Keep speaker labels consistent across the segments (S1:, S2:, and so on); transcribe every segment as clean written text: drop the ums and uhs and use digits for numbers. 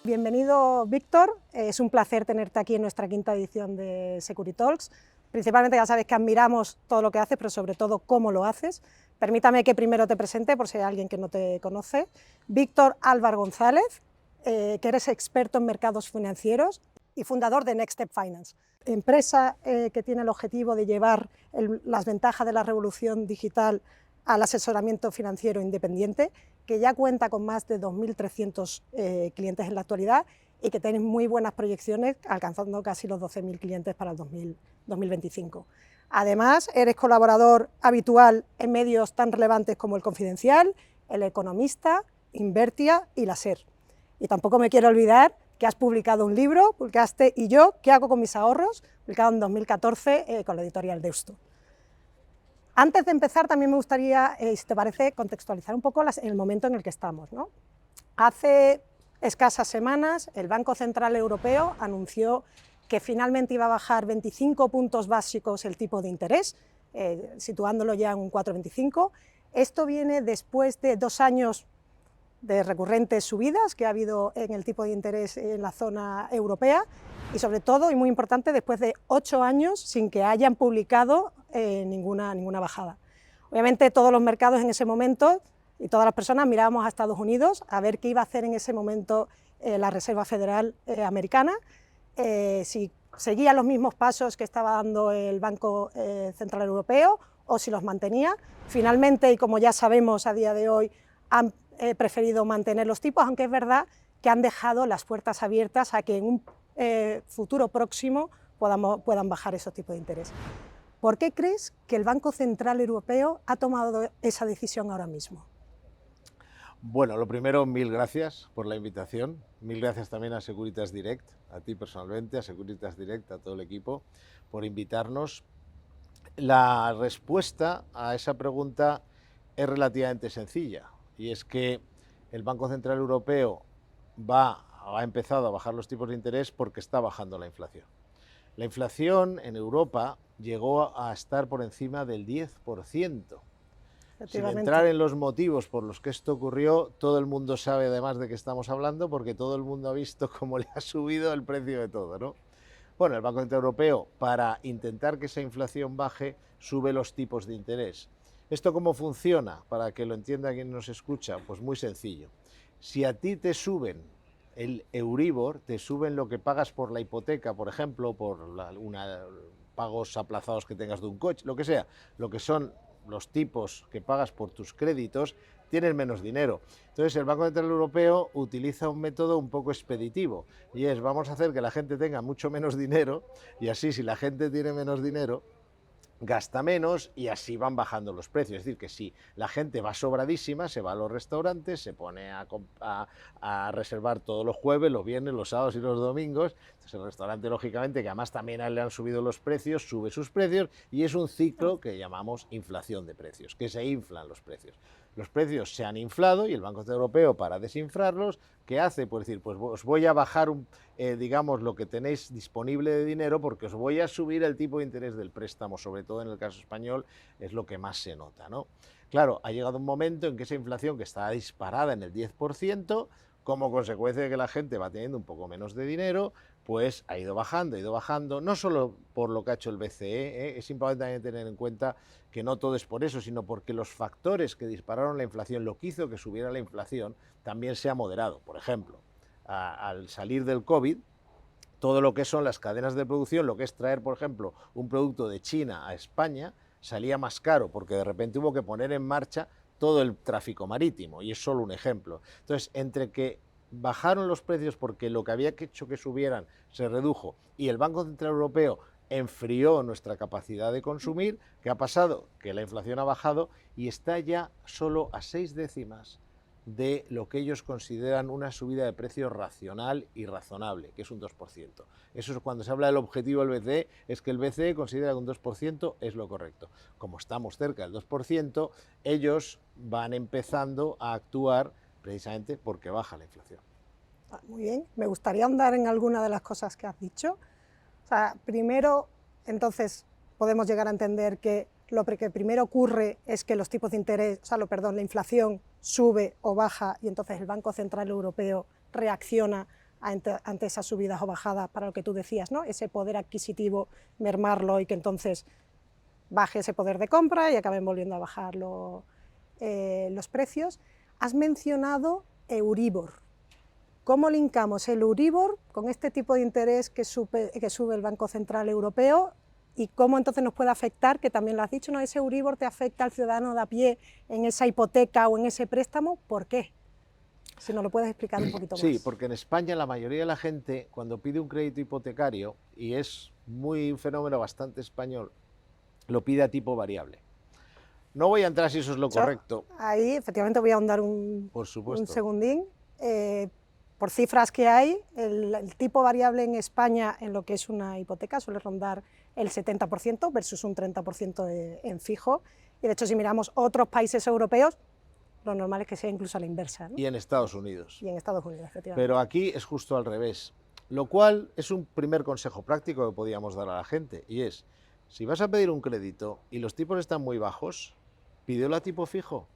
S1: Bienvenido, Víctor. Es un placer tenerte aquí en nuestra quinta edición de Security Talks. Principalmente ya sabes que admiramos todo lo que haces, pero sobre todo cómo lo haces. Permítame que primero te presente, por si hay alguien que no te conoce. Víctor Álvar González, que eres experto en mercados financieros y fundador de Next Step Finance, empresa que tiene el objetivo de llevar las ventajas de la revolución digital al asesoramiento financiero independiente, que ya cuenta con más de 2.300 clientes en la actualidad y que tiene muy buenas proyecciones, alcanzando casi los 12.000 clientes para el 2025. Además, eres colaborador habitual en medios tan relevantes como El Confidencial, El Economista, Invertia y La SER. Y tampoco me quiero olvidar que has publicado un libro, publicaste Y yo, ¿qué hago con mis ahorros?, publicado en 2014 con la editorial Deusto. Antes de empezar, también me gustaría, si te parece, contextualizar un poco el momento en el que estamos, ¿no? Hace escasas semanas, el Banco Central Europeo anunció que finalmente iba a bajar 25 puntos básicos el tipo de interés, situándolo ya en un 4,25. Esto viene después de 2 años de recurrentes subidas que ha habido en el tipo de interés en la zona europea y sobre todo, y muy importante, después de 8 años sin que hayan publicado ninguna bajada. Obviamente todos los mercados en ese momento y todas las personas mirábamos a Estados Unidos a ver qué iba a hacer en ese momento la Reserva Federal americana, si seguía los mismos pasos que estaba dando el Banco Central Europeo o si los mantenía. Finalmente, y como ya sabemos a día de hoy, han preferido mantener los tipos, aunque es verdad que han dejado las puertas abiertas a que en un futuro próximo puedan bajar esos tipos de interés. ¿Por qué crees que el Banco Central Europeo ha tomado esa decisión ahora mismo?
S2: Bueno, lo primero, mil gracias por la invitación. Mil gracias también a Securitas Direct, a ti personalmente, a Securitas Direct, a todo el equipo, por invitarnos. La respuesta a esa pregunta es relativamente sencilla, y es que el Banco Central Europeo ha empezado a bajar los tipos de interés porque está bajando la inflación. La inflación en Europa llegó a estar por encima del 10%. Sin entrar en los motivos por los que esto ocurrió, todo el mundo sabe además de qué estamos hablando, porque todo el mundo ha visto cómo le ha subido el precio de todo, ¿no? Bueno, el Banco Central Europeo, para intentar que esa inflación baje, sube los tipos de interés. ¿Esto cómo funciona? Para que lo entienda quien nos escucha, pues muy sencillo. Si a ti te suben el Euribor, te suben lo que pagas por la hipoteca, por ejemplo, por pagos aplazados que tengas de un coche, lo que sea, lo que son los tipos que pagas por tus créditos, tienes menos dinero. Entonces el Banco Central Europeo utiliza un método un poco expeditivo, y es: vamos a hacer que la gente tenga mucho menos dinero, y así, si la gente tiene menos dinero, gasta menos, y así van bajando los precios. Es decir, que si la gente va sobradísima, se va a los restaurantes, se pone a reservar todos los jueves, los viernes, los sábados y los domingos. Entonces el restaurante, lógicamente, que además también le han subido los precios, sube sus precios, y es un ciclo que llamamos inflación de precios, que se inflan los precios. Los precios se han inflado y el Banco Central Europeo, para desinflarlos, ¿qué hace? Pues decir, pues os voy a bajar digamos, lo que tenéis disponible de dinero, porque os voy a subir el tipo de interés del préstamo, sobre todo en el caso español, es lo que más se nota, ¿no? Claro, ha llegado un momento en que esa inflación, que está disparada en el 10%, como consecuencia de que la gente va teniendo un poco menos de dinero, pues ha ido bajando, no solo por lo que ha hecho el BCE, es importante también tener en cuenta que no todo es por eso, sino porque los factores que dispararon la inflación, lo que hizo que subiera la inflación, también se ha moderado. Por ejemplo, al salir del COVID, todo lo que son las cadenas de producción, lo que es traer, por ejemplo, un producto de China a España, salía más caro, porque de repente hubo que poner en marcha todo el tráfico marítimo, y es solo un ejemplo. Entonces, entre que bajaron los precios porque lo que había hecho que subieran se redujo, y el Banco Central Europeo enfrió nuestra capacidad de consumir, ¿qué ha pasado? Que la inflación ha bajado y está ya solo a 6 décimas de lo que ellos consideran una subida de precios racional y razonable, que es un 2%. Eso es cuando se habla del objetivo del BCE, es que el BCE considera que un 2% es lo correcto. Como estamos cerca del 2%, ellos van empezando a actuar precisamente porque baja la inflación.
S1: Muy bien, me gustaría ahondar en alguna de las cosas que has dicho. O sea, primero, entonces, podemos llegar a entender que lo que primero ocurre es que los tipos de interés, la inflación sube o baja, y entonces el Banco Central Europeo reacciona ante esas subidas o bajadas, para lo que tú decías, ¿no? Ese poder adquisitivo, mermarlo y que entonces baje ese poder de compra y acaben volviendo a bajar los precios. Has mencionado Euribor. ¿Cómo linkamos el Euribor con este tipo de interés que sube el Banco Central Europeo y cómo entonces nos puede afectar, que también lo has dicho, ¿no? Ese Euribor te afecta al ciudadano de a pie en esa hipoteca o en ese préstamo? ¿Por qué? Si nos lo puedes explicar un poquito más.
S2: Sí, porque en España la mayoría de la gente cuando pide un crédito hipotecario, y es un fenómeno bastante español, lo pide a tipo variable. No voy a entrar si eso es lo correcto.
S1: Ahí efectivamente voy a ahondar
S2: Por supuesto.
S1: un segundín. Por cifras que hay, el tipo variable en España en lo que es una hipoteca suele rondar el 70% versus un 30% en fijo. Y de hecho, si miramos otros países europeos, lo normal es que sea incluso a la inversa, ¿no?
S2: Y en Estados Unidos.
S1: Y en Estados Unidos, efectivamente.
S2: Pero aquí es justo al revés. Lo cual es un primer consejo práctico que podíamos dar a la gente. Y es, si vas a pedir un crédito y los tipos están muy bajos, pídelo a tipo fijo.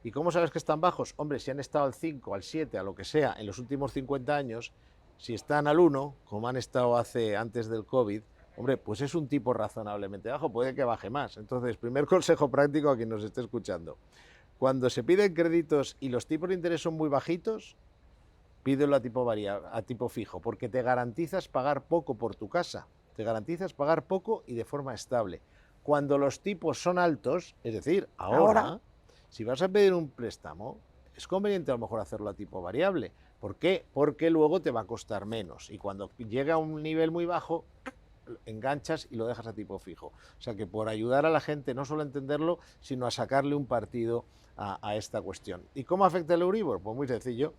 S2: ¿Y cómo sabes que están bajos? Hombre, si han estado al 5, al 7, a lo que sea, en los últimos 50 años, si están al 1, como han estado antes del COVID, hombre, pues es un tipo razonablemente bajo, puede que baje más. Entonces, primer consejo práctico a quien nos esté escuchando. Cuando se piden créditos y los tipos de interés son muy bajitos, pídelo a tipo fijo, porque te garantizas pagar poco por tu casa, te garantizas pagar poco y de forma estable. Cuando los tipos son altos, es decir, ahora si vas a pedir un préstamo, es conveniente a lo mejor hacerlo a tipo variable. ¿Por qué? Porque luego te va a costar menos y cuando llega a un nivel muy bajo, enganchas y lo dejas a tipo fijo. O sea que por ayudar a la gente no solo a entenderlo, sino a sacarle un partido a esta cuestión. ¿Y cómo afecta el Euribor? Pues muy sencillo.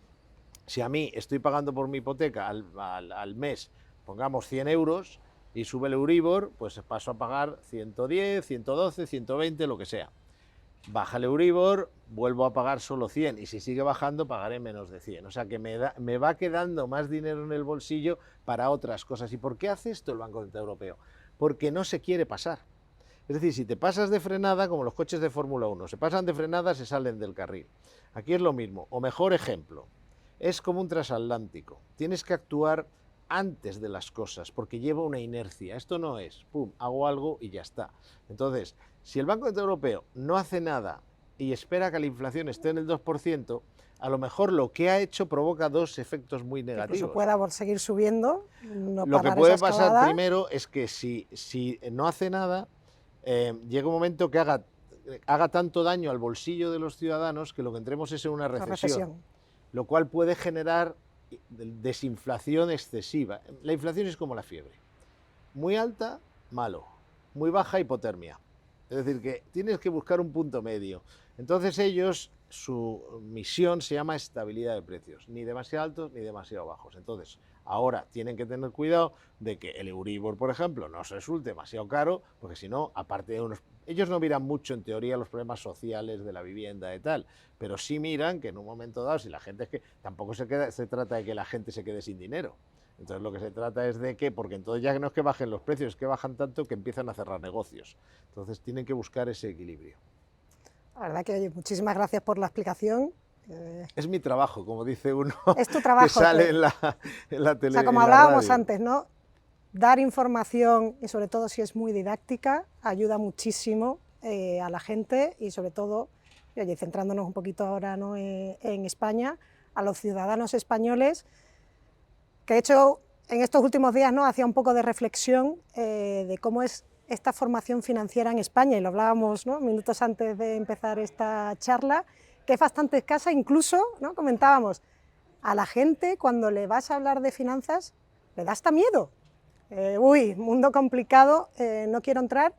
S2: Si a mí estoy pagando por mi hipoteca al mes, pongamos 100 euros, y sube el Euribor, pues paso a pagar 110, 112, 120, lo que sea. Baja el Euribor, vuelvo a pagar solo 100 y si sigue bajando pagaré menos de 100. O sea que me va quedando más dinero en el bolsillo para otras cosas. ¿Y por qué hace esto el Banco Central Europeo? Porque no se quiere pasar. Es decir, si te pasas de frenada, como los coches de Fórmula 1, se pasan de frenada, se salen del carril. Aquí es lo mismo, o mejor ejemplo, es como un transatlántico. Tienes que actuar antes de las cosas, porque lleva una inercia. Esto no es, pum, hago algo y ya está. Entonces, si el Banco Central Europeo no hace nada y espera que la inflación esté en el 2%, a lo mejor lo que ha hecho provoca dos efectos muy negativos.
S1: Incluso pueda seguir subiendo, no
S2: lo que
S1: parar
S2: puede
S1: esa
S2: pasar
S1: escalada.
S2: primero es que si no hace nada, llega un momento que haga tanto daño al bolsillo de los ciudadanos que lo que entremos es en una recesión. Lo cual puede generar desinflación excesiva. La inflación es como la fiebre. Muy alta, malo. Muy baja, hipotermia. Es decir, que tienes que buscar un punto medio. Entonces ellos, su misión se llama estabilidad de precios. Ni demasiado altos ni demasiado bajos. Entonces, ahora tienen que tener cuidado de que el Euribor, por ejemplo, no se resulte demasiado caro, porque si no, aparte de unos... Ellos no miran mucho, en teoría, los problemas sociales de la vivienda y tal, pero sí miran que en un momento dado, si la gente es que... Tampoco se trata de que la gente se quede sin dinero. Entonces lo que se trata es de que, porque entonces ya no es que bajen los precios, es que bajan tanto que empiezan a cerrar negocios. Entonces tienen que buscar ese equilibrio.
S1: La verdad que, oye, muchísimas gracias por la explicación.
S2: Es mi trabajo, como dice uno,
S1: es tu trabajo,
S2: que sale en la tele.
S1: O sea, como hablábamos antes, ¿no? Dar información, y sobre todo si es muy didáctica, ayuda muchísimo a la gente y sobre todo, y oye, centrándonos un poquito ahora, ¿no?, en España, a los ciudadanos españoles, que de hecho en estos últimos días, ¿no?, hacía un poco de reflexión de cómo es esta formación financiera en España, y lo hablábamos, ¿no?, minutos antes de empezar esta charla, que es bastante escasa, incluso, ¿no?, comentábamos, a la gente cuando le vas a hablar de finanzas le da hasta miedo. Uy, mundo complicado, no quiero entrar,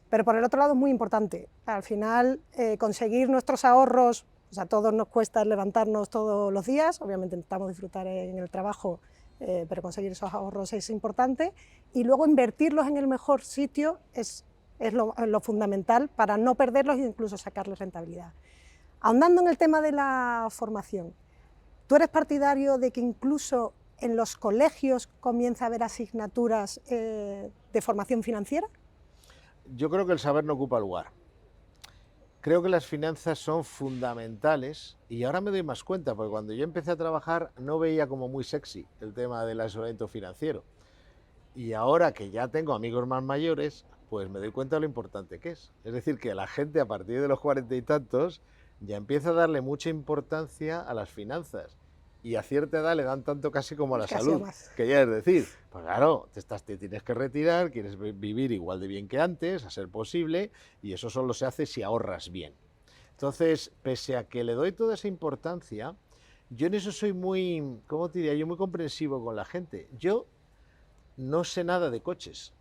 S1: pero por el otro lado es muy importante. Al final, conseguir nuestros ahorros, o sea, a todos nos cuesta levantarnos todos los días, obviamente intentamos disfrutar en el trabajo, pero conseguir esos ahorros es importante, y luego invertirlos en el mejor sitio es lo fundamental para no perderlos e incluso sacarles rentabilidad. Ahondando en el tema de la formación, ¿tú eres partidario de que incluso en los colegios comienza a haber asignaturas de formación financiera?
S2: Yo creo que el saber no ocupa lugar. Creo que las finanzas son fundamentales y ahora me doy más cuenta, porque cuando yo empecé a trabajar no veía como muy sexy el tema del asesoramiento financiero. Y ahora que ya tengo amigos más mayores, pues me doy cuenta de lo importante que es. Es decir, que la gente a partir de los 40 y tantos ya empieza a darle mucha importancia a las finanzas. Y a cierta edad le dan tanto casi como a la
S1: Casi o
S2: salud.
S1: más.
S2: Que ya es decir, pues claro, te tienes que retirar, quieres vivir igual de bien que antes, a ser posible, y eso solo se hace si ahorras bien. Entonces, pese a que le doy toda esa importancia, yo en eso soy muy, ¿cómo te diría? Yo muy comprensivo con la gente. Yo no sé nada de coches,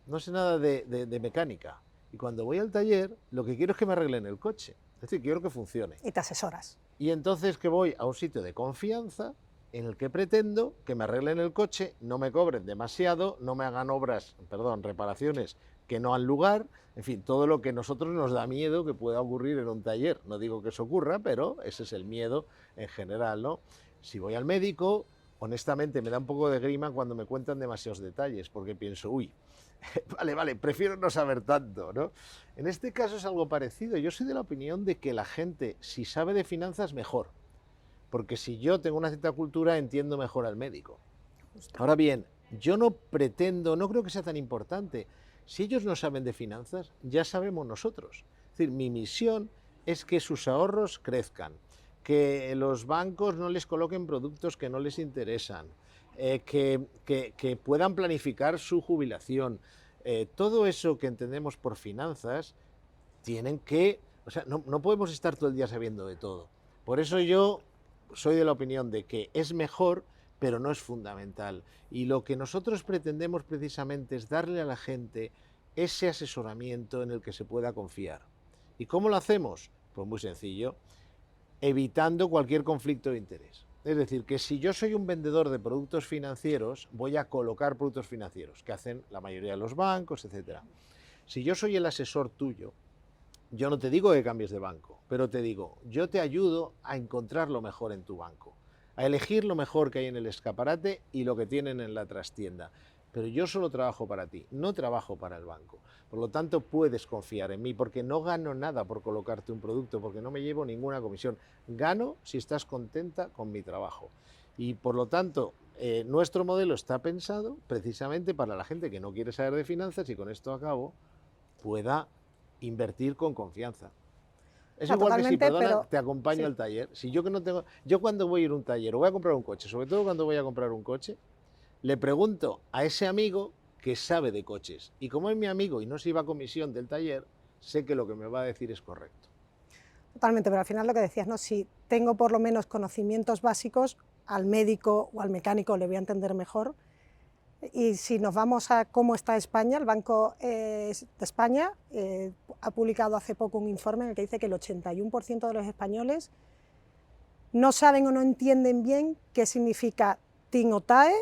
S2: no sé nada de mecánica. Y cuando voy al taller, lo que quiero es que me arreglen el coche. Es decir, quiero que funcione.
S1: Y te asesoras.
S2: Y entonces que voy a un sitio de confianza en el que pretendo que me arreglen el coche, no me cobren demasiado, no me hagan obras, perdón, reparaciones que no han lugar, en fin, todo lo que a nosotros nos da miedo que pueda ocurrir en un taller. No digo que eso ocurra, pero ese es el miedo en general, ¿no? Si voy al médico, honestamente me da un poco de grima cuando me cuentan demasiados detalles, porque pienso, uy, vale, prefiero no saber tanto, ¿no? En este caso es algo parecido. Yo soy de la opinión de que la gente, si sabe de finanzas, mejor. Porque si yo tengo una cierta cultura, entiendo mejor al médico. Ahora bien, yo no pretendo, no creo que sea tan importante. Si ellos no saben de finanzas, ya sabemos nosotros. Es decir, mi misión es que sus ahorros crezcan, que los bancos no les coloquen productos que no les interesan, que puedan planificar su jubilación. Todo eso que entendemos por finanzas, tienen que, o sea, no podemos estar todo el día sabiendo de todo. Por eso yo soy de la opinión de que es mejor, pero no es fundamental. Y lo que nosotros pretendemos precisamente es darle a la gente ese asesoramiento en el que se pueda confiar. ¿Y cómo lo hacemos? Pues muy sencillo, evitando cualquier conflicto de interés. Es decir, que si yo soy un vendedor de productos financieros, voy a colocar productos financieros, que hacen la mayoría de los bancos, etc. Si yo soy el asesor tuyo, yo no te digo que cambies de banco, pero te digo, yo te ayudo a encontrar lo mejor en tu banco, a elegir lo mejor que hay en el escaparate y lo que tienen en la trastienda. Pero yo solo trabajo para ti, no trabajo para el banco. Por lo tanto, puedes confiar en mí porque no gano nada por colocarte un producto, porque no me llevo ninguna comisión. Gano si estás contenta con mi trabajo. Y por lo tanto, nuestro modelo está pensado precisamente para la gente que no quiere saber de finanzas y con esto acabo, pueda invertir con confianza. Es
S1: No,
S2: igual que si,
S1: totalmente,
S2: perdona,
S1: pero
S2: te acompaño
S1: sí.
S2: al taller. Si yo que no tengo, yo cuando voy a ir a un taller o voy a comprar un coche, sobre todo cuando voy a comprar un coche, le pregunto a ese amigo que sabe de coches. Y como es mi amigo y no se iba a comisión del taller, sé que lo que me va a decir es correcto.
S1: Totalmente, pero al final lo que decías, ¿no? Si tengo por lo menos conocimientos básicos, al médico o al mecánico le voy a entender mejor. Y si nos vamos a cómo está España, el Banco de España ha publicado hace poco un informe en el que dice que el 81% de los españoles no saben o no entienden bien qué significa TIN o TAE,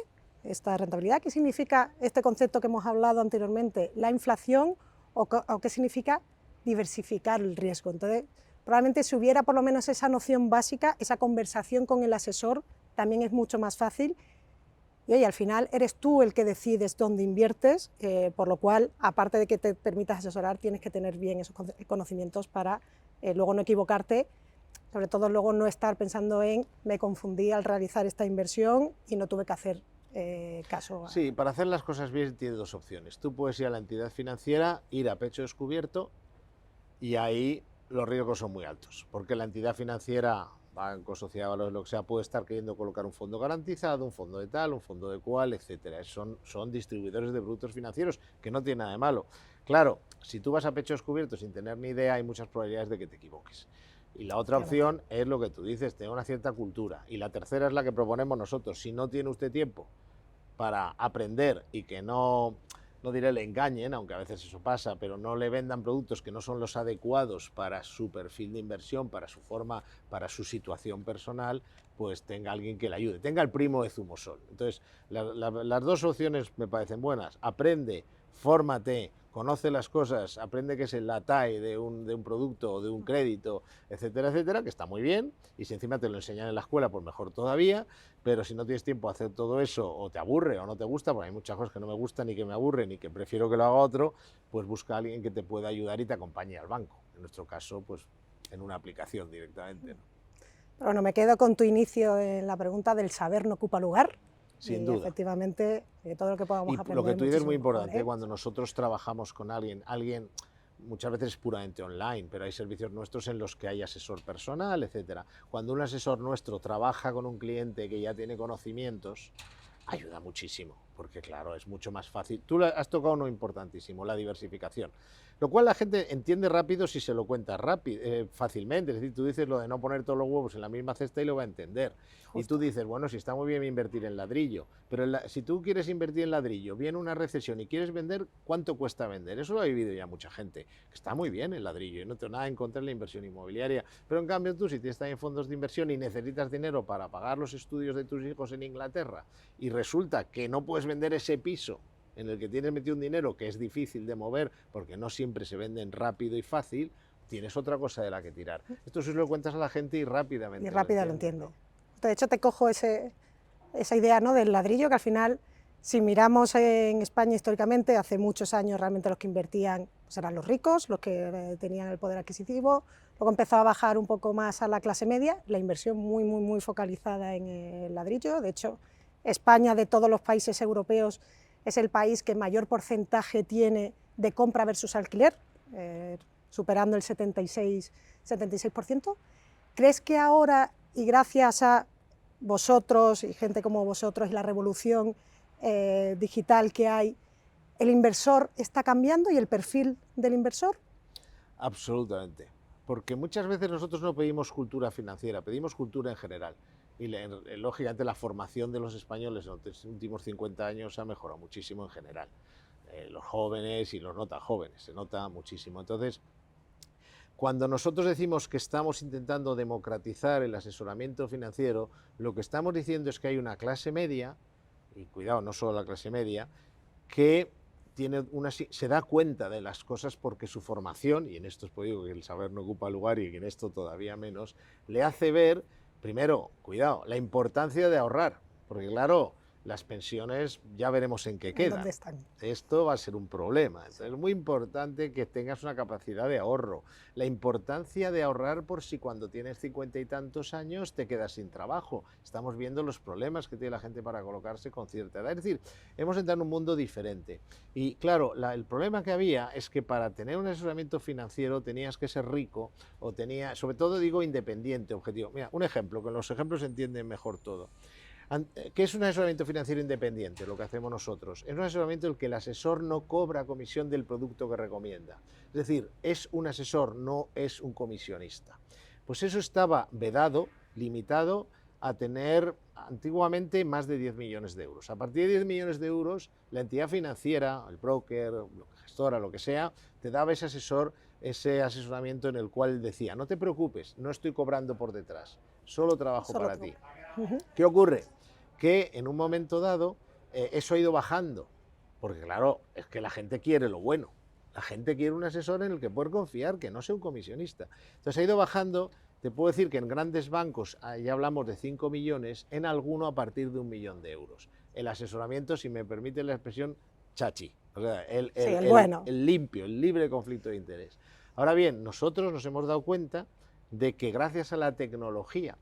S1: esta rentabilidad, qué significa este concepto que hemos hablado anteriormente, la inflación, o qué significa diversificar el riesgo. Entonces, probablemente si hubiera por lo menos esa noción básica, esa conversación con el asesor también es mucho más fácil. Y oye, al final eres tú el que decides dónde inviertes, por lo cual, aparte de que te permitas asesorar, tienes que tener bien esos conocimientos para luego no equivocarte, sobre todo luego no estar pensando en me confundí al realizar esta inversión y no tuve que hacer caso.
S2: Sí, para hacer las cosas bien tienes dos opciones. Tú puedes ir a la entidad financiera, ir a pecho descubierto y ahí los riesgos son muy altos, porque la entidad financiera, banco, sociedad de valores, lo que sea, puede estar queriendo colocar un fondo garantizado, un fondo de tal, un fondo de cual, etcétera. Son distribuidores de productos financieros, que no tiene nada de malo. Claro, si tú vas a pecho descubierto sin tener ni idea, hay muchas probabilidades de que te equivoques. Y la otra opción es lo que tú dices, tener una cierta cultura. Y la tercera es la que proponemos nosotros. Si no tiene usted tiempo para aprender y que no diré le engañen, aunque a veces eso pasa, pero no le vendan productos que no son los adecuados para su perfil de inversión, para su forma, para su situación personal, pues tenga alguien que le ayude, tenga el primo de Zumosol. Entonces, las dos opciones me parecen buenas. Aprende, fórmate, conoce las cosas, aprende qué es el TAE de un producto o de un crédito, etcétera, etcétera, que está muy bien, y si encima te lo enseñan en la escuela, pues mejor todavía, pero si no tienes tiempo a hacer todo eso, o te aburre o no te gusta, porque hay muchas cosas que no me gustan y que me aburren y que prefiero que lo haga otro, pues busca a alguien que te pueda ayudar y te acompañe al banco. En nuestro caso, pues en una aplicación directamente, ¿no?
S1: Bueno, me quedo con tu inicio en la pregunta del saber no ocupa lugar.
S2: Sin
S1: Y
S2: duda.
S1: efectivamente, todo lo que podamos
S2: Y
S1: aprender
S2: lo que
S1: es
S2: tú dices es muy
S1: muchísimo mejor,
S2: importante,
S1: ¿eh?
S2: cuando nosotros trabajamos con alguien muchas veces es puramente online, pero hay servicios nuestros en los que hay asesor personal, etcétera. Cuando un asesor nuestro trabaja con un cliente que ya tiene conocimientos, ayuda muchísimo, porque claro, es mucho más fácil. Tú has tocado uno importantísimo, la diversificación, lo cual la gente entiende rápido si se lo cuenta rápido, fácilmente. Es decir, tú dices lo de no poner todos los huevos en la misma cesta y lo va a entender. Y tú
S1: Justo.
S2: dices, bueno, si está muy bien invertir en ladrillo, pero si tú quieres invertir en ladrillo, viene una recesión y quieres vender, ¿cuánto cuesta vender? Eso lo ha vivido ya mucha gente. Está muy bien el ladrillo, y no tengo nada en contra de la inversión inmobiliaria, pero en cambio tú, si tienes también fondos de inversión y necesitas dinero para pagar los estudios de tus hijos en Inglaterra, y resulta que no puedes vender ese piso en el que tienes metido un dinero que es difícil de mover porque no siempre se venden rápido y fácil, tienes otra cosa de la que tirar. Esto sí lo cuentas a la gente y rápidamente
S1: Y rápido lo
S2: entiende,
S1: entiende.
S2: ¿no?
S1: De hecho, te cojo esa idea, ¿no?, del ladrillo, que al final, si miramos en España históricamente, hace muchos años realmente los que invertían pues eran los ricos, los que tenían el poder adquisitivo, luego empezó a bajar un poco más a la clase media, la inversión muy focalizada en el ladrillo. De hecho, España, de todos los países europeos, es el país que mayor porcentaje tiene de compra versus alquiler, superando el 76%. ¿Crees que ahora, y gracias a vosotros y gente como vosotros y la revolución digital que hay, el inversor está cambiando y el perfil del inversor?
S2: Absolutamente. Porque muchas veces nosotros no pedimos cultura financiera, pedimos cultura en general. Y lógicamente la formación de los españoles en los últimos 50 años ha mejorado muchísimo en general. Los jóvenes y los no tan jóvenes, se nota muchísimo. Entonces, cuando nosotros decimos que estamos intentando democratizar el asesoramiento financiero, lo que estamos diciendo es que hay una clase media, y cuidado, no solo la clase media, que se da cuenta de las cosas porque su formación, y en esto os digo que el saber no ocupa lugar y que en esto todavía menos, le hace ver, primero, cuidado, la importancia de ahorrar, porque claro, las pensiones ya veremos en qué
S1: ¿En dónde
S2: quedan.
S1: están?
S2: Esto va a ser un problema. Entonces es muy importante que tengas una capacidad de ahorro. La importancia de ahorrar por si cuando tienes 50 y tantos años te quedas sin trabajo. Estamos viendo los problemas que tiene la gente para colocarse con cierta edad. Es decir, hemos entrado en un mundo diferente. Y claro, el problema que había es que para tener un asesoramiento financiero tenías que ser rico o sobre todo digo independiente, objetivo. Mira, un ejemplo, con los ejemplos se entiende mejor todo. ¿Qué es un asesoramiento financiero independiente? Lo que hacemos nosotros. Es un asesoramiento en el que el asesor no cobra comisión del producto que recomienda. Es decir, es un asesor, no es un comisionista. Pues eso estaba vedado, limitado a tener antiguamente más de 10 millones de euros. A partir de 10 millones de euros, la entidad financiera, el broker, la gestora, lo que sea, te daba ese asesoramiento en el cual decía, no te preocupes, no estoy cobrando por detrás, solo trabajo para ti. ¿Qué ocurre? Que en un momento dado eso ha ido bajando, porque claro, es que la gente quiere lo bueno, la gente quiere un asesor en el que poder confiar, que no sea un comisionista. Entonces ha ido bajando, te puedo decir que en grandes bancos ya hablamos de 5 millones, en alguno a partir de 1 millón de euros. El asesoramiento, si me permite la expresión, chachi, o sea, el limpio, el libre conflicto de interés. Ahora bien, nosotros nos hemos dado cuenta de que gracias a la tecnología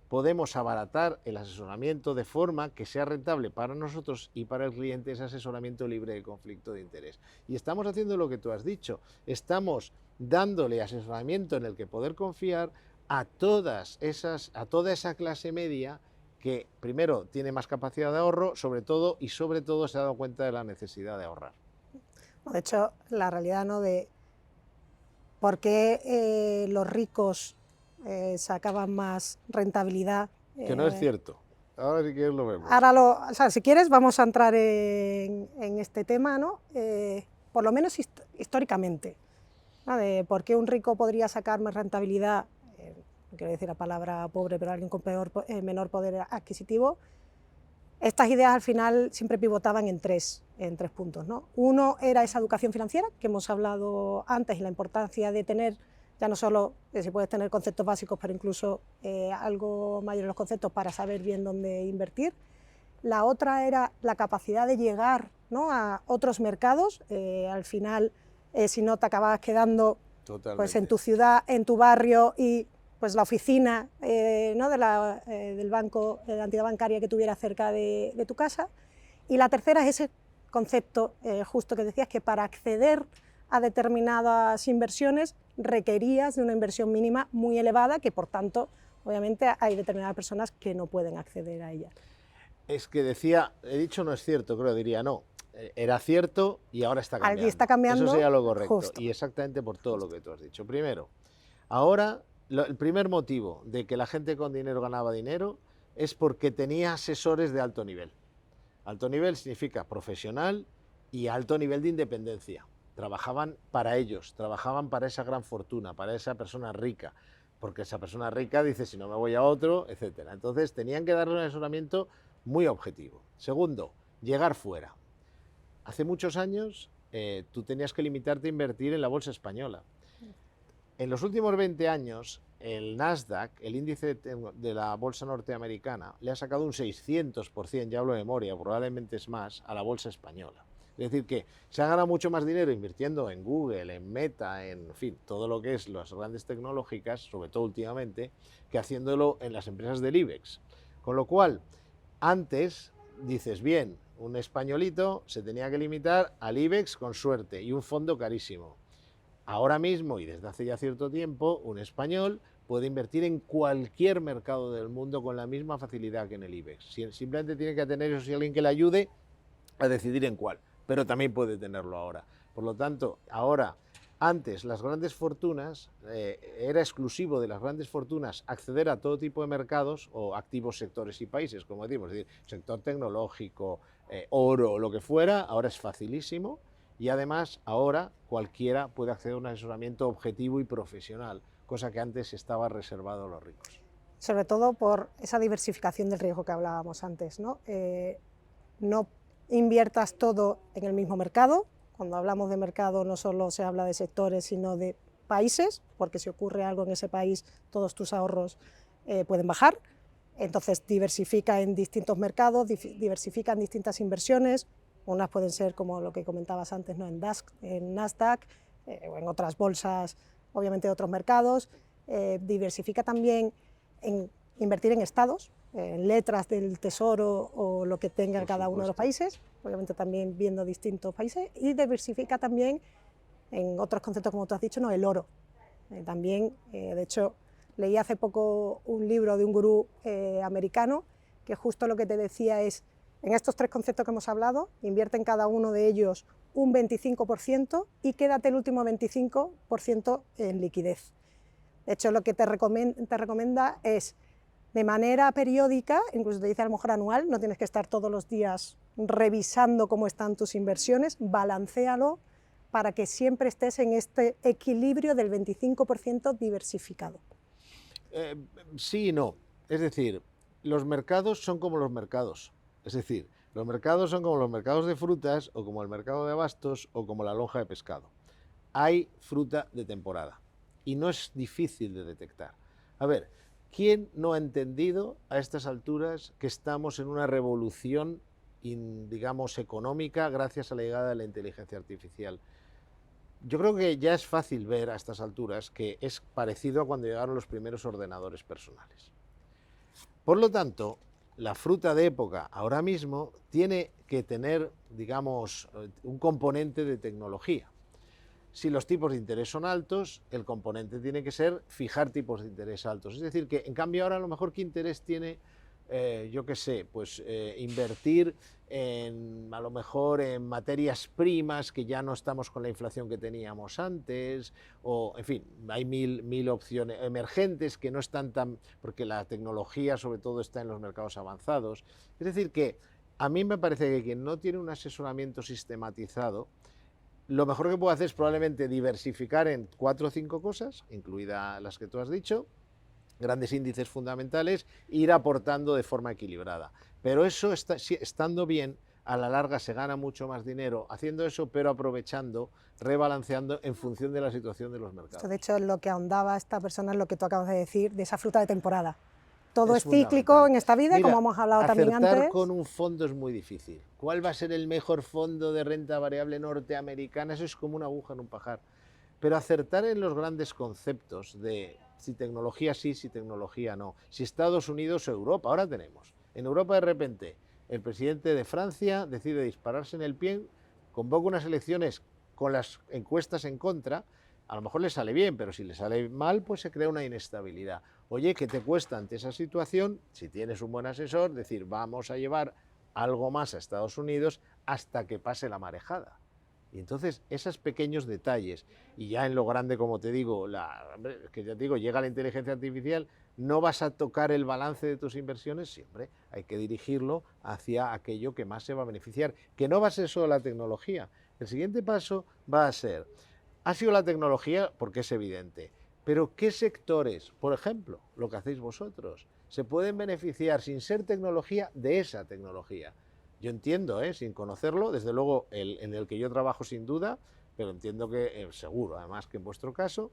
S2: podemos abaratar el asesoramiento de forma que sea rentable para nosotros y para el cliente ese asesoramiento libre de conflicto de interés. Y estamos haciendo lo que tú has dicho, estamos dándole asesoramiento en el que poder confiar a toda esa clase media que primero tiene más capacidad de ahorro, sobre todo se ha dado cuenta de la necesidad de ahorrar.
S1: De hecho, la realidad, ¿no?, de por qué los ricos sacaban más rentabilidad.
S2: Que no es cierto. Ahora si quieres lo vemos.
S1: O sea, si quieres vamos a entrar en este tema, ¿no? Por lo menos históricamente, ¿no?, de por qué un rico podría sacar más rentabilidad, no quiero decir la palabra pobre, pero alguien con menor poder adquisitivo, Estas ideas al final siempre pivotaban en tres puntos, ¿no? Uno era esa educación financiera, que hemos hablado antes, y la importancia de tener, ya no solo si puedes tener conceptos básicos, pero incluso algo mayor en los conceptos para saber bien dónde invertir. La otra era la capacidad de llegar, ¿no?, a otros mercados. Al final, si no, te acababas quedando pues, en tu ciudad, en tu barrio, y pues la oficina ¿no?, del banco, de la entidad bancaria que tuviera cerca de tu casa. Y la tercera es ese concepto justo que decías, que para acceder a determinadas inversiones requerías de una inversión mínima muy elevada, que por tanto, obviamente, hay determinadas personas que no pueden acceder a ella.
S2: Es que decía, he dicho no es cierto, creo, diría no. Era cierto y ahora está cambiando.
S1: Está cambiando.
S2: Eso sería lo correcto.
S1: Justo.
S2: Y exactamente por todo lo que tú has dicho. Primero, ahora el primer motivo de que la gente con dinero ganaba dinero es porque tenía asesores de alto nivel. Alto nivel significa profesional y alto nivel de independencia. Trabajaban para ellos, trabajaban para esa gran fortuna, para esa persona rica, porque esa persona rica dice si no me voy a otro, etc. Entonces tenían que darle un asesoramiento muy objetivo. Segundo, llegar fuera. Hace muchos años tú tenías que limitarte a invertir en la bolsa española. En los últimos 20 años, el Nasdaq, el índice de la bolsa norteamericana, le ha sacado un 600%, ya hablo de memoria, probablemente es más, a la bolsa española. Es decir, que se ha ganado mucho más dinero invirtiendo en Google, en Meta, en fin, todo lo que es las grandes tecnológicas, sobre todo últimamente, que haciéndolo en las empresas del IBEX. Con lo cual, antes dices, bien, un españolito se tenía que limitar al IBEX con suerte y un fondo carísimo. Ahora mismo, y desde hace ya cierto tiempo, un español puede invertir en cualquier mercado del mundo con la misma facilidad que en el IBEX. Simplemente tiene que tener eso, si alguien que le ayude a decidir en cuál, pero también puede tenerlo ahora. Por lo tanto, ahora, antes las grandes fortunas, era exclusivo de las grandes fortunas acceder a todo tipo de mercados o activos sectores y países, como decimos, es decir, sector tecnológico, oro, lo que fuera, ahora es facilísimo. Y además, ahora cualquiera puede acceder a un asesoramiento objetivo y profesional, cosa que antes estaba reservado a los ricos.
S1: Sobre todo por esa diversificación del riesgo que hablábamos antes, ¿no? No inviertas todo en el mismo mercado. Cuando hablamos de mercado no solo se habla de sectores, sino de países, porque si ocurre algo en ese país, todos tus ahorros pueden bajar. Entonces, diversifica en distintos mercados, diversifica en distintas inversiones. Unas pueden ser, como lo que comentabas antes, ¿no?, en Nasdaq o en otras bolsas, obviamente de otros mercados. Diversifica también en invertir en estados, en letras del tesoro o lo que tenga cada uno de los países, obviamente también viendo distintos países. Y diversifica también en otros conceptos, como tú has dicho, ¿no?, el oro. También, de hecho, leí hace poco un libro de un gurú americano que justo lo que te decía es, en estos tres conceptos que hemos hablado, invierte en cada uno de ellos un 25% y quédate el último 25% en liquidez. De hecho, lo que te recomienda es, de manera periódica, incluso te dice a lo mejor anual, no tienes que estar todos los días revisando cómo están tus inversiones, balancéalo para que siempre estés en este equilibrio del 25% diversificado.
S2: Sí y no. Es decir, los mercados son como los mercados. Es decir, los mercados son como los mercados de frutas o como el mercado de abastos o como la lonja de pescado. Hay fruta de temporada y no es difícil de detectar. A ver, ¿quién no ha entendido a estas alturas que estamos en una revolución, digamos, económica gracias a la llegada de la inteligencia artificial? Yo creo que ya es fácil ver a estas alturas que es parecido a cuando llegaron los primeros ordenadores personales. Por lo tanto, la fruta de época ahora mismo tiene que tener, digamos, un componente de tecnología. Si los tipos de interés son altos, el componente tiene que ser fijar tipos de interés altos. Es decir, que en cambio ahora a lo mejor qué interés tiene, yo qué sé, pues invertir a lo mejor en materias primas, que ya no estamos con la inflación que teníamos antes, o en fin, hay mil opciones emergentes que no están tan, porque la tecnología sobre todo está en los mercados avanzados. Es decir, que a mí me parece que quien no tiene un asesoramiento sistematizado, lo mejor que puede hacer es probablemente diversificar en 4 o 5 cosas, incluidas las que tú has dicho, grandes índices fundamentales, ir aportando de forma equilibrada. Pero eso, estando bien, a la larga se gana mucho más dinero haciendo eso, pero aprovechando, rebalanceando en función de la situación de los mercados.
S1: Esto, de hecho, es lo que ahondaba esta persona, es lo que tú acabas de decir, de esa fruta de temporada. Todo es cíclico en esta vida,
S2: Mira,
S1: como hemos hablado también antes.
S2: Acertar con un fondo es muy difícil. ¿Cuál va a ser el mejor fondo de renta variable norteamericana? Eso es como una aguja en un pajar. Pero acertar en los grandes conceptos de si tecnología sí, si tecnología no, si Estados Unidos o Europa. Ahora tenemos, en Europa de repente, el presidente de Francia decide dispararse en el pie, convoca unas elecciones con las encuestas en contra, a lo mejor le sale bien, pero si le sale mal, pues se crea una inestabilidad. Oye, ¿qué te cuesta ante esa situación? Si tienes un buen asesor, decir, vamos a llevar algo más a Estados Unidos hasta que pase la marejada. Y entonces, esos pequeños detalles, y ya en lo grande, como te digo, que ya te digo, llega la inteligencia artificial, no vas a tocar el balance de tus inversiones siempre, hay que dirigirlo hacia aquello que más se va a beneficiar, que no va a ser solo la tecnología. El siguiente paso va a ser, ha sido la tecnología porque es evidente, pero ¿qué sectores, por ejemplo, lo que hacéis vosotros, se pueden beneficiar sin ser tecnología de esa tecnología? Yo entiendo, sin conocerlo, desde luego en el que yo trabajo sin duda, pero entiendo que seguro, además que en vuestro caso,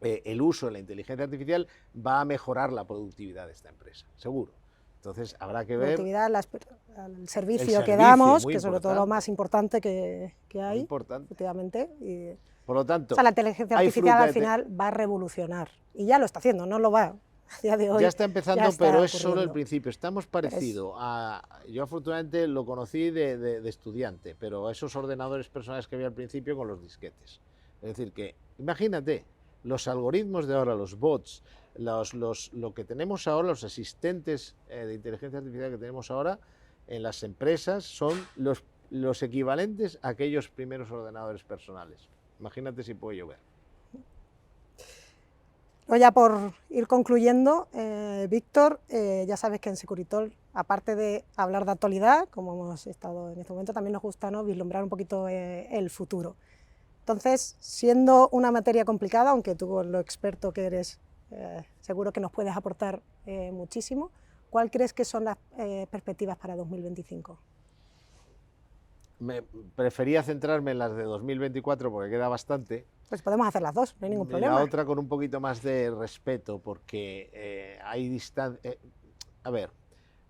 S2: el uso de la inteligencia artificial va a mejorar la productividad de esta empresa, seguro. Entonces habrá que ver...
S1: El servicio que damos, que es sobre todo lo más importante que hay,
S2: importante.
S1: efectivamente. Y,
S2: por lo tanto,
S1: o sea, la inteligencia artificial al final va a revolucionar, y ya lo está haciendo, no lo va a día de hoy.
S2: Ya está empezando, pero es solo el principio. Estamos parecido a... Yo afortunadamente lo conocí de estudiante, pero a esos ordenadores personales que había al principio con los disquetes. Es decir, que imagínate, los algoritmos de ahora, los bots, lo que tenemos ahora, los asistentes de inteligencia artificial que tenemos ahora en las empresas son los equivalentes a aquellos primeros ordenadores personales. Imagínate si puede llover.
S1: Ya por ir concluyendo, Víctor, ya sabes que en Securitol, aparte de hablar de actualidad, como hemos estado en este momento, también nos gusta, ¿no?, vislumbrar un poquito el futuro. Entonces, siendo una materia complicada, aunque tú, lo experto que eres, seguro que nos puedes aportar muchísimo, ¿cuál crees que son las perspectivas para 2025?
S2: Me prefería centrarme en las de 2024 porque queda bastante.
S1: Pues podemos hacer las dos, no hay ningún problema.
S2: La otra con un poquito más de respeto, porque hay distancia... a ver,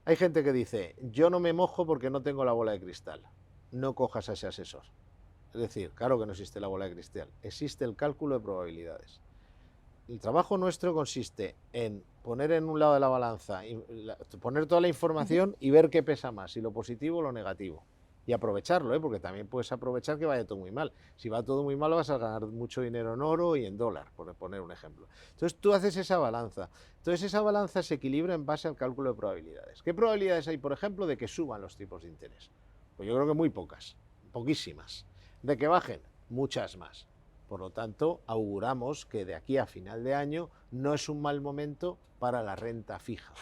S2: hay gente que dice, yo no me mojo porque no tengo la bola de cristal. No cojas a ese asesor. Es decir, claro que no existe la bola de cristal, existe el cálculo de probabilidades. El trabajo nuestro consiste en poner en un lado de la balanza, poner toda la información y ver qué pesa más, si lo positivo o lo negativo. Y aprovecharlo, porque también puedes aprovechar que vaya todo muy mal. Si va todo muy mal vas a ganar mucho dinero en oro y en dólar, por poner un ejemplo. Entonces tú haces esa balanza. Entonces esa balanza se equilibra en base al cálculo de probabilidades. ¿Qué probabilidades hay, por ejemplo, de que suban los tipos de interés? Pues yo creo que muy pocas, poquísimas. De que bajen, muchas más. Por lo tanto, auguramos que de aquí a final de año no es un mal momento para la renta fija.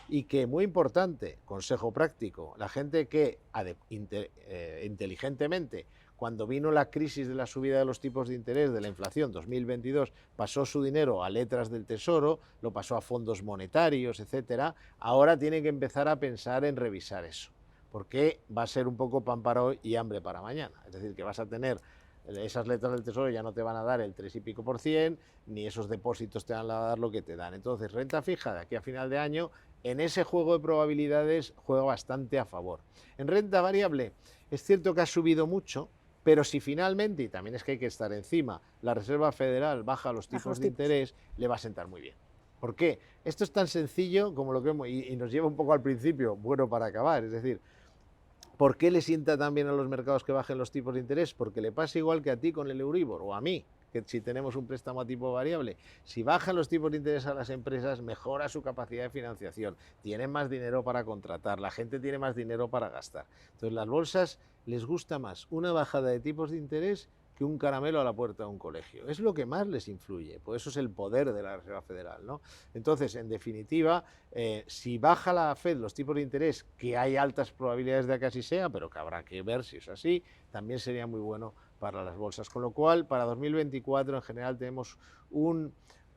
S2: Y que, muy importante, consejo práctico, la gente que inteligentemente, cuando vino la crisis de la subida de los tipos de interés de la inflación 2022, pasó su dinero a letras del Tesoro, lo pasó a fondos monetarios, etcétera, ahora tiene que empezar a pensar en revisar eso, porque va a ser un poco pan para hoy y hambre para mañana. Es decir, que vas a tener... esas letras del Tesoro ya no te van a dar el 3 y pico %, ni esos depósitos te van a dar lo que te dan. Entonces, renta fija de aquí a final de año, en ese juego de probabilidades juega bastante a favor. En renta variable, es cierto que ha subido mucho, pero si finalmente, y también es que hay que estar encima, la Reserva Federal baja los tipos de interés, le va a sentar muy bien. ¿Por qué? Esto es tan sencillo como lo que hemos, y nos lleva un poco al principio, bueno para acabar, es decir, ¿por qué le sienta tan bien a los mercados que bajen los tipos de interés? Porque le pasa igual que a ti con el Euribor, o a mí, que si tenemos un préstamo a tipo variable. Si bajan los tipos de interés a las empresas, mejora su capacidad de financiación, tienen más dinero para contratar, la gente tiene más dinero para gastar. Entonces, las bolsas les gusta más una bajada de tipos de interés que un caramelo a la puerta de un colegio. Es lo que más les influye, por eso es el poder de la Reserva Federal, ¿no? Entonces, en definitiva, si baja la Fed los tipos de interés, que hay altas probabilidades de que así sea, pero que habrá que ver si es así, también sería muy bueno para las bolsas. Con lo cual, para 2024 en general tenemos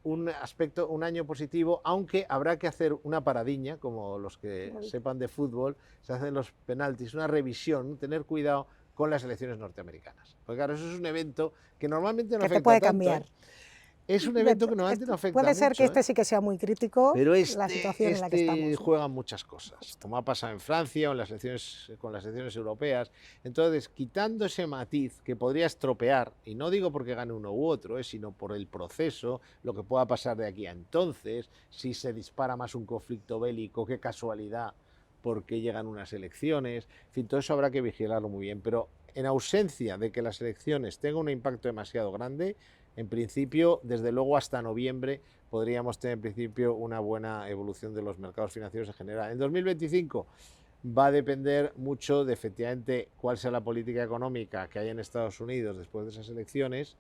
S2: un aspecto, un año positivo, aunque habrá que hacer una paradiña, como los que sepan de fútbol, se hacen los penaltis, una revisión, tener cuidado con las elecciones norteamericanas. Porque claro, eso es un evento que normalmente no
S1: Que te
S2: afecta
S1: puede
S2: tanto,
S1: cambiar.
S2: Es un evento que normalmente no afecta
S1: Puede ser
S2: mucho,
S1: que este sí que sea muy crítico,
S2: pero
S1: la situación en la que estamos, ¿no?
S2: juegan muchas cosas, como ha pasado en Francia o en las elecciones, con las elecciones europeas. Entonces, quitando ese matiz que podría estropear, y no digo porque gane uno u otro, sino por el proceso, lo que pueda pasar de aquí a entonces, si se dispara más un conflicto bélico, qué casualidad, porque llegan unas elecciones, en fin, todo eso habrá que vigilarlo muy bien, pero en ausencia de que las elecciones tengan un impacto demasiado grande, en principio, desde luego hasta noviembre, podríamos tener en principio una buena evolución de los mercados financieros en general. En 2025 va a depender mucho de efectivamente cuál sea la política económica que hay en Estados Unidos después de esas elecciones,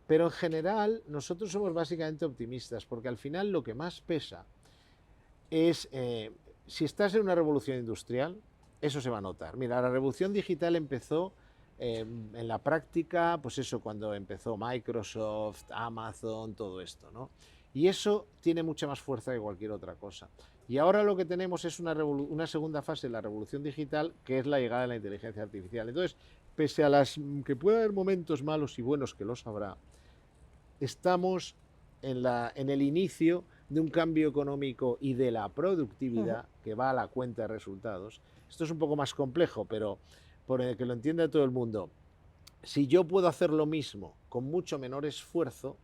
S2: pero en general nosotros somos básicamente optimistas, porque al final lo que más pesa es, si estás en una revolución industrial, eso se va a notar. Mira, la revolución digital empezó en la práctica, pues eso, cuando empezó Microsoft, Amazon, todo esto, ¿no? Y eso tiene mucha más fuerza que cualquier otra cosa. Y ahora lo que tenemos es una segunda fase de la revolución digital, que es la llegada de la inteligencia artificial. Entonces, pese a las que puede haber momentos malos y buenos, que los habrá, estamos en el inicio de un cambio económico y de la productividad que va a la cuenta de resultados. Esto es un poco más complejo, pero por el que lo entienda todo el mundo, si yo puedo hacer lo mismo con mucho menor esfuerzo,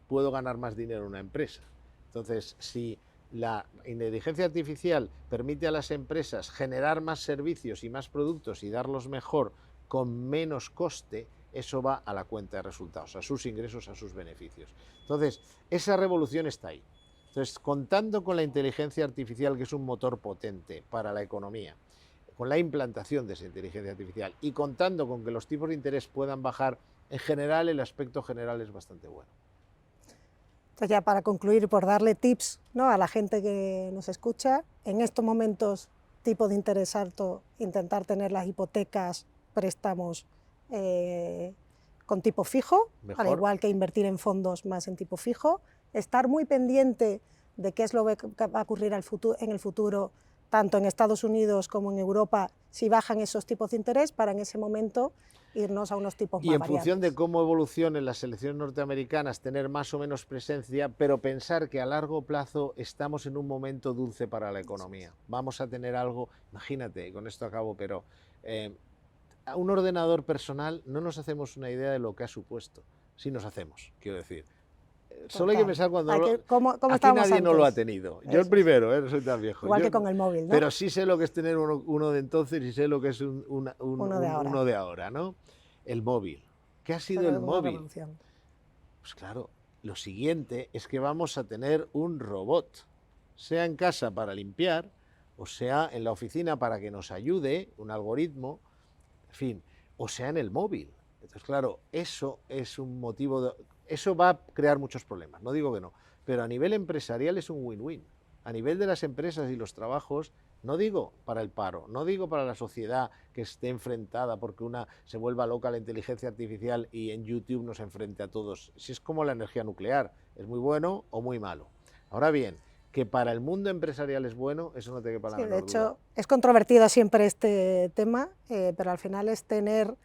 S2: puedo ganar más dinero en una empresa. Entonces, si la inteligencia artificial permite a las empresas generar más servicios y más productos y darlos mejor con menos coste, eso va a la cuenta de resultados, a sus ingresos, a sus beneficios. Entonces, esa revolución está ahí. Entonces, contando con la inteligencia artificial, que es un motor potente para la economía, con la implantación de esa inteligencia artificial y contando con que los tipos de interés puedan bajar, en general el aspecto general es bastante bueno.
S1: Entonces ya para concluir, por darle tips, ¿no?, a la gente que nos escucha, en estos momentos, tipo de interés alto, intentar tener las hipotecas, préstamos con tipo fijo,
S2: Mejor.
S1: al igual que invertir en fondos más en tipo fijo, estar muy pendiente de qué es lo que va a ocurrir en el futuro, tanto en Estados Unidos como en Europa, si bajan esos tipos de interés, para en ese momento irnos a unos tipos más
S2: Y en
S1: variables.
S2: función de cómo evolucionen las elecciones norteamericanas, tener más o menos presencia, pero pensar que a largo plazo estamos en un momento dulce para la economía. Vamos a tener algo, imagínate, y con esto acabo, pero a un ordenador personal no nos hacemos una idea de lo que ha supuesto. Sí nos hacemos, quiero decir. Solo hay que pensar cuando
S1: ¿Cómo
S2: aquí nadie
S1: antes?
S2: no lo ha tenido. Yo el primero, no soy tan viejo.
S1: Igual que con el móvil, ¿no?
S2: Pero sí sé lo que es tener uno de entonces y sé lo que es uno de ahora, ¿no? El móvil. ¿Qué ha sido el móvil? Pues claro, lo siguiente es que vamos a tener un robot, sea en casa para limpiar, o sea en la oficina para que nos ayude, un algoritmo, en fin, o sea en el móvil. Entonces, claro, eso es un motivo eso va a crear muchos problemas, no digo que no, pero a nivel empresarial es un win-win. A nivel de las empresas y los trabajos, no digo para el paro, no digo para la sociedad que esté enfrentada porque una se vuelva loca la inteligencia artificial y en YouTube nos enfrente a todos. Si es como la energía nuclear, es muy bueno o muy malo. Ahora bien, que para el mundo empresarial es bueno, eso no te quepa la menor duda.
S1: De hecho, es controvertido siempre este tema, pero al final es tener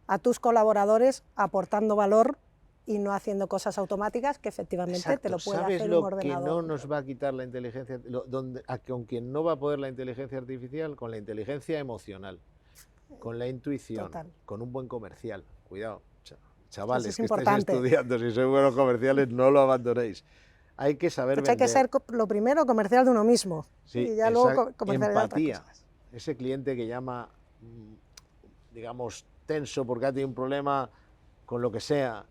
S1: a tus colaboradores aportando valor y no haciendo cosas automáticas que efectivamente
S2: Exacto.
S1: te lo puede
S2: ¿Sabes
S1: hacer
S2: lo
S1: un ordenador?
S2: que no nos va a quitar la inteligencia, con quien no va a poder la inteligencia artificial? Con la inteligencia emocional, con la intuición,
S1: Total.
S2: con un buen comercial. Cuidado, chavales que
S1: importante.
S2: estáis estudiando, si sois buenos comerciales, no lo abandonéis. Hay que saber vender.
S1: Hay que ser, lo primero, comercial de uno mismo,
S2: sí,
S1: y ya luego comercial de
S2: empatía.
S1: otras cosas.
S2: Ese cliente que llama, digamos, tenso porque ha tenido un problema con lo que sea,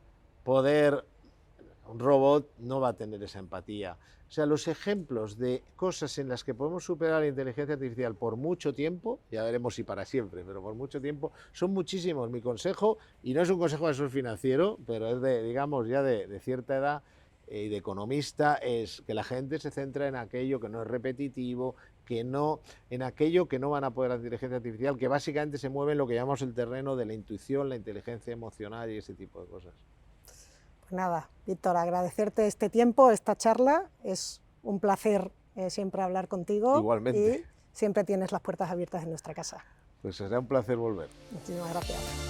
S2: un robot no va a tener esa empatía. O sea, los ejemplos de cosas en las que podemos superar la inteligencia artificial por mucho tiempo, ya veremos si para siempre, pero por mucho tiempo, son muchísimos. Mi consejo, y no es un consejo de asesor financiero, pero es de, digamos, ya de cierta edad y de economista, es que la gente se centra en aquello que no es repetitivo, en aquello que no van a poder la inteligencia artificial, que básicamente se mueve en lo que llamamos el terreno de la intuición, la inteligencia emocional y ese tipo de cosas.
S1: Nada, Víctor, agradecerte este tiempo, esta charla. Es un placer siempre hablar contigo.
S2: Igualmente.
S1: Y siempre tienes las puertas abiertas en nuestra casa.
S2: Pues será un placer volver.
S1: Muchísimas gracias.